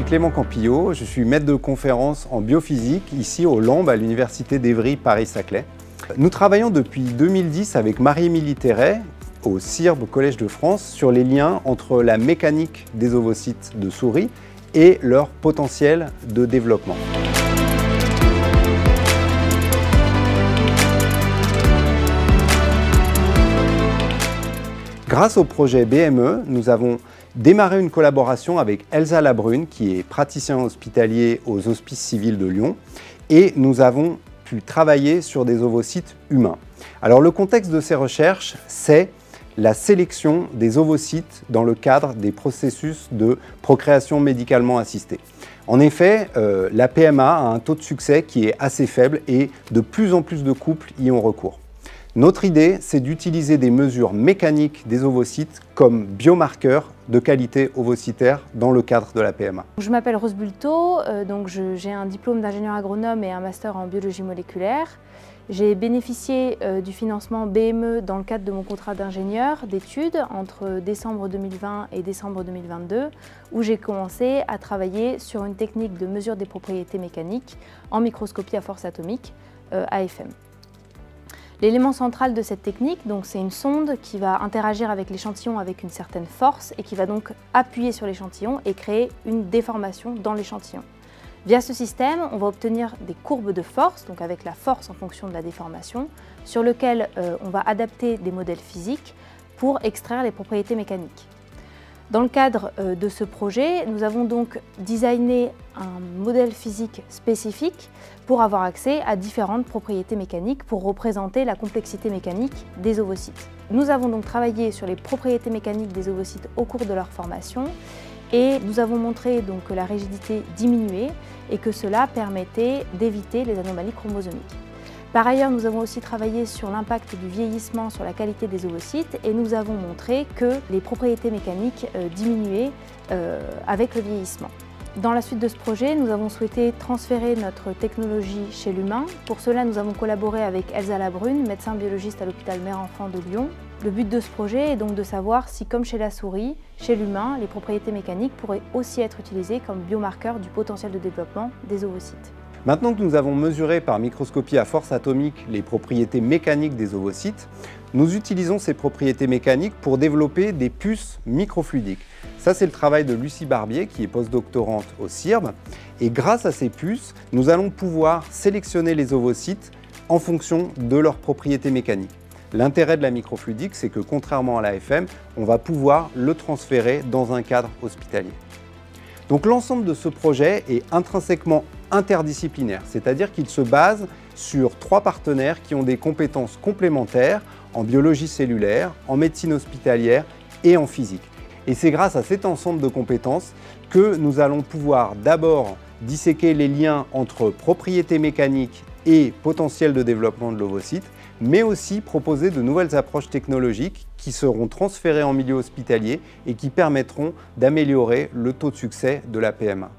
Clément Campillo, je suis maître de conférence en biophysique ici au LAMB à l'Université d'Évry Paris-Saclay. Nous travaillons depuis 2010 avec Marie-Émilie Terret au CIRB, au Collège de France, sur les liens entre la mécanique des ovocytes de souris et leur potentiel de développement. Grâce au projet BME, nous avons démarré une collaboration avec Elsa Labrune, qui est praticien hospitalier aux Hospices civils de Lyon, et nous avons pu travailler sur des ovocytes humains. Alors le contexte de ces recherches, c'est la sélection des ovocytes dans le cadre des processus de procréation médicalement assistée. En effet, la PMA a un taux de succès qui est assez faible et de plus en plus de couples y ont recours. Notre idée, c'est d'utiliser des mesures mécaniques des ovocytes comme biomarqueurs de qualité ovocytaire dans le cadre de la PMA. Je m'appelle Rose Bulto, j'ai un diplôme d'ingénieur agronome et un master en biologie moléculaire. J'ai bénéficié du financement BME dans le cadre de mon contrat d'ingénieur d'études entre décembre 2020 et décembre 2022, où j'ai commencé à travailler sur une technique de mesure des propriétés mécaniques en microscopie à force atomique, AFM. L'élément central de cette technique, c'est une sonde qui va interagir avec l'échantillon avec une certaine force et qui va donc appuyer sur l'échantillon et créer une déformation dans l'échantillon. Via ce système, on va obtenir des courbes de force, donc avec la force en fonction de la déformation, sur lequel on va adapter des modèles physiques pour extraire les propriétés mécaniques. Dans le cadre de ce projet, nous avons donc designé un modèle physique spécifique pour avoir accès à différentes propriétés mécaniques pour représenter la complexité mécanique des ovocytes. Nous avons donc travaillé sur les propriétés mécaniques des ovocytes au cours de leur formation et nous avons montré que la rigidité diminuait et que cela permettait d'éviter les anomalies chromosomiques. Par ailleurs, nous avons aussi travaillé sur l'impact du vieillissement sur la qualité des ovocytes et nous avons montré que les propriétés mécaniques diminuaient avec le vieillissement. Dans la suite de ce projet, nous avons souhaité transférer notre technologie chez l'humain. Pour cela, nous avons collaboré avec Elsa Labrune, médecin biologiste à l'hôpital Mère-Enfant de Lyon. Le but de ce projet est donc de savoir si, comme chez la souris, chez l'humain, les propriétés mécaniques pourraient aussi être utilisées comme biomarqueurs du potentiel de développement des ovocytes. Maintenant que nous avons mesuré par microscopie à force atomique les propriétés mécaniques des ovocytes, nous utilisons ces propriétés mécaniques pour développer des puces microfluidiques. Ça, c'est le travail de Lucie Barbier, qui est postdoctorante au CIRB. Et grâce à ces puces, nous allons pouvoir sélectionner les ovocytes en fonction de leurs propriétés mécaniques. L'intérêt de la microfluidique, c'est que contrairement à l'AFM, on va pouvoir le transférer dans un cadre hospitalier. Donc l'ensemble de ce projet est intrinsèquement interdisciplinaire, c'est-à-dire qu'il se base sur 3 partenaires qui ont des compétences complémentaires en biologie cellulaire, en médecine hospitalière et en physique. Et c'est grâce à cet ensemble de compétences que nous allons pouvoir d'abord disséquer les liens entre propriétés mécaniques et potentiel de développement de l'ovocyte, mais aussi proposer de nouvelles approches technologiques qui seront transférées en milieu hospitalier et qui permettront d'améliorer le taux de succès de la PMA.